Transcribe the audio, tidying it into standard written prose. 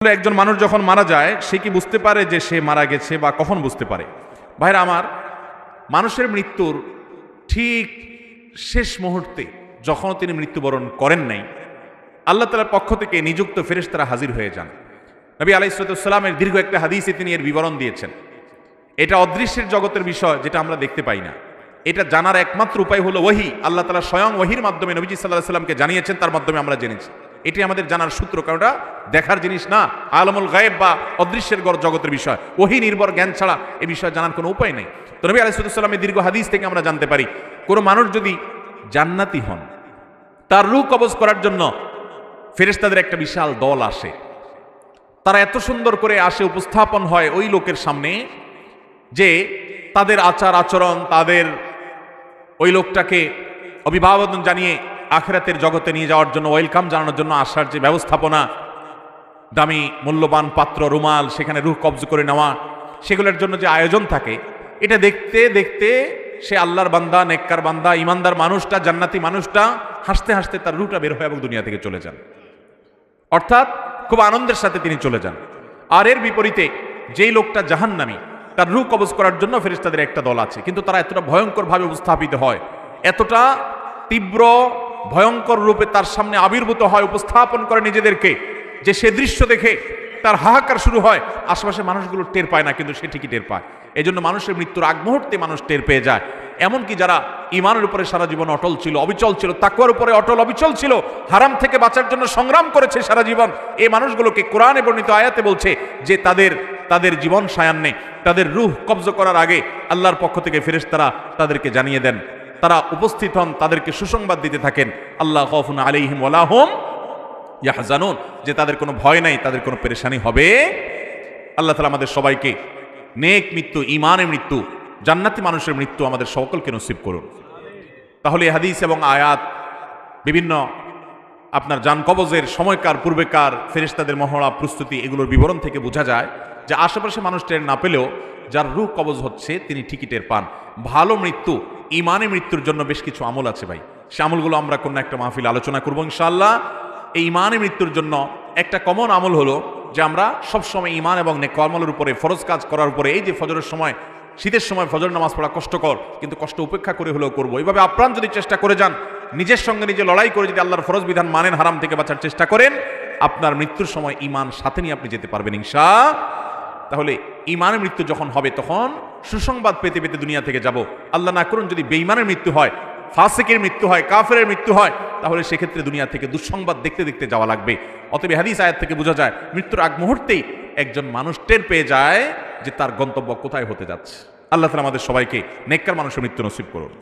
একজন মানুষ যখন মারা যায় সে কি বুঝতে পারে যে সে মারা গেছে বা কখন বুঝতে পারে? ভাইরা আমার, মানুষের মৃত্যুর ঠিক শেষ মুহূর্তে যখন তিনি মৃত্যুবরণ করেন নাই, আল্লাহ তাআলার পক্ষ থেকে নিযুক্ত ফেরেশতারা হাজির হয়ে যান। নবী আলাইহিস সালামের দীর্ঘ একটা হাদিসে তিনি এর বিবরণ দিয়েছেন। এটা অদৃশ্যের জগতের বিষয়, যেটা আমরা দেখতে পাই না। এটা জানার একমাত্র উপায় হলো ওহী। আল্লাহ তাআলা স্বয়ং ওহীর মাধ্যমে নবীজি সাল্লাল্লাহু আলাইহি সাল্লামকে জানিয়েছেন, তার মাধ্যমে আমরা জেনেছি। এটি আমাদের জানার সূত্র, কারণ এটা দেখার জিনিস না, আলমুল গায়েব বা অদৃশ্যের জগতের বিষয়। ওহী নির্ভর জ্ঞান ছাড়া এ বিষয়ে জানার কোনো উপায় নেই। তো নবী আলাইহিস সালামের দীর্ঘ হাদিস থেকে আমরা জানতে পারি, কোনো মানুষ যদি জান্নাতি হন, তার রূহ কবজ করার জন্য ফেরেশতাদের একটা বিশাল দল আসে। তারা এত সুন্দর করে আসে, উপস্থাপন হয় ওই লোকের সামনে যে তাদের আচার আচরণ, তাদের ওই লোকটাকে অভিবাদন জানিয়ে আখিরাতের জগতে নিয়ে যাওয়ার জন্য, ওয়েলকাম জানানোর জন্য আসার যে ব্যবস্থাপনা, দামি মূল্যবান পাত্র, রুমাল, সেখানে রূহ কবজ করে নেওয়া, সেগুলোর জন্য যে আয়োজন থাকে, এটা দেখতে দেখতে সে আল্লাহর বান্দা, নেককার বান্দা, ইমানদার মানুষটা, জান্নাতি মানুষটা হাসতে হাসতে তার রূহটা বের হয় এবং দুনিয়া থেকে চলে যান। অর্থাৎ খুব আনন্দের সাথে তিনি চলে যান। আর এর বিপরীতে যেই লোকটা জাহান্নামী, তার রূহ কবজ করার জন্য ফেরেশতাদের একটা দল আছে, কিন্তু তারা এতটা ভয়ঙ্করভাবে উপস্থাপিত হয়, এতটা তীব্র ভয়ঙ্কর রূপে তার সামনে আবির্ভূত হয়, উপস্থাপন করে নিজেদেরকে, যে সে দৃশ্য দেখে তার হাহাকার শুরু হয়। আশেপাশে মানুষগুলো টের পায় না, কিন্তু সে ঠিকই টের পায়। এই জন্য মানুষের মৃত্যুর আগ মুহূর্তে মানুষ টের পেয়ে যায়। এমনকি যারা ইমানের উপরে সারা জীবন অটল ছিল, অবিচল ছিল, তাকওয়ার উপরে অটল অবিচল ছিল, হারাম থেকে বাঁচার জন্য সংগ্রাম করেছে সারা জীবন, এই মানুষগুলোকে কোরআনে বর্ণিত আয়াতে বলছে যে তাদের জীবন সায়ান্নে, তাদের রূহ কবজ করার আগে আল্লাহর পক্ষ থেকে ফেরেশতারা তাদেরকে জানিয়ে দেন, তারা উপস্থিত হন, তাদেরকে সুসংবাদ দিতে থাকেন, আল্লাহ খাউফুন আলাইহিম ওয়ালা হুম ইয়াহজানুন, যে তাদের কোনো ভয় নাই, তাদের কোনো পেরেশানি হবে। আল্লাহ তাআলা আমাদের সবাইকে নেক মৃত্যু, ঈমানের মৃত্যু, জান্নাতি মানুষের মৃত্যু আমাদের সকলকে নসিব করুন। তাহলে হাদিস এবং আয়াত, বিভিন্ন আপনার জান কবজের সময়কার, পূর্বেকার ফেরেশতাদের মহড়া, প্রস্তুতি, এগুলোর বিবরণ থেকে বোঝা যায় যে আশেপাশে মানুষ টের না পেলেও যার রূহ কবজ হচ্ছে তিনি ঠিকই টের পান। ভালো মৃত্যু, ঈমানে মৃত্যুর জন্য বেশ কিছু আমল আছে ভাই, সে আমলগুলো আমরা কোনো একটা মাহফিল আলোচনা করবো ইনশাআল্লাহ। এই ঈমানে মৃত্যুর জন্য একটা কমন আমল হলো যে আমরা সবসময় ঈমান এবং নেক আমলের উপরে, ফরজ কাজ করার উপরে, এই যে ফজরের সময়, শীতের সময় ফজর নামাজ পড়া কষ্টকর, কিন্তু কষ্ট উপেক্ষা করে হলেও করবো। এইভাবে আপ্রাণ যদি চেষ্টা করে যান, নিজের সঙ্গে নিজে লড়াই করে যদি আল্লাহর ফরজ বিধান মানেন, হারাম থেকে বাঁচার চেষ্টা করেন, আপনার মৃত্যুর সময় ঈমান সাথে নিয়ে আপনি যেতে পারবেন ইনশাআল্লাহ। তাহলে ঈমানের মৃত্যু যখন হবে তখন সুসংবাদ পেতে পেতে দুনিয়া থেকে যাব। আল্লাহ না করুন যদি বেঈমানের মৃত্যু হয়, ফাসিকের মৃত্যু হয়, কাফেরের মৃত্যু হয়, তাহলে সেক্ষেত্রে দুনিয়া থেকে দুঃসংবাদ দেখতে দেখতে যাওয়া লাগবে। অতএব হাদিস আয়াত থেকে বোঝা যায় মৃত্যুর আগ মুহূর্তেই একজন মানুষ টের পেয়ে যায় যে তার গন্তব্য কোথায় হতে যাচ্ছে। আল্লাহ তাআলা আমাদের সবাইকে নেককার মানুষের মৃত্যু নসিব করুন।